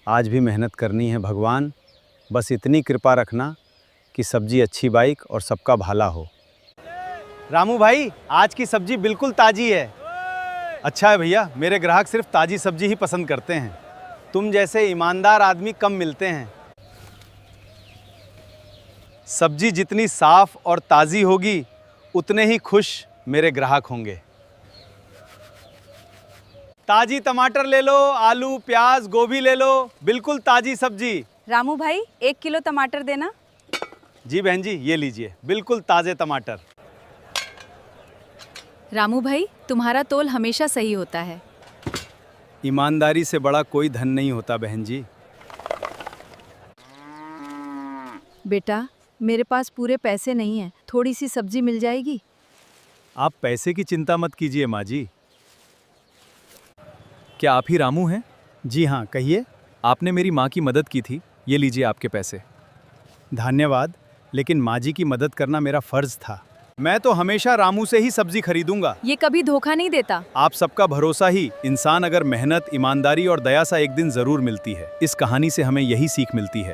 आज भी मेहनत करनी है भगवान, बस इतनी कृपा रखना कि सब्जी अच्छी बाइक और सबका भला हो। रामू भाई, आज की सब्जी बिल्कुल ताज़ी है। अच्छा है भैया, मेरे ग्राहक सिर्फ ताज़ी सब्जी ही पसंद करते हैं। तुम जैसे ईमानदार आदमी कम मिलते हैं। सब्जी जितनी साफ और ताज़ी होगी उतने ही खुश मेरे ग्राहक होंगे। ताज़ी टमाटर ले लो, आलू प्याज गोभी ले लो, बिल्कुल ताज़ी सब्जी। रामू भाई 1 किलो टमाटर देना। जी बहन जी, ये लीजिए, बिल्कुल ताज़े टमाटर। रामू भाई तुम्हारा तोल हमेशा सही होता है। ईमानदारी से बड़ा कोई धन नहीं होता बहन जी। बेटा मेरे पास पूरे पैसे नहीं हैं, थोड़ी सी सब्जी मिल जाएगी? आप पैसे की चिंता मत कीजिए माँ जी। क्या आप ही रामू हैं? जी हाँ, कहिए। आपने मेरी माँ की मदद की थी, ये लीजिए आपके पैसे। धन्यवाद, लेकिन माँ जी की मदद करना मेरा फर्ज था। मैं तो हमेशा रामू से ही सब्जी खरीदूंगा। ये कभी धोखा नहीं देता। आप सबका भरोसा ही इंसान अगर मेहनत, ईमानदारी और दया से एक दिन जरूर मिलती है। इस कहानी से हमें यही सीख मिलती है।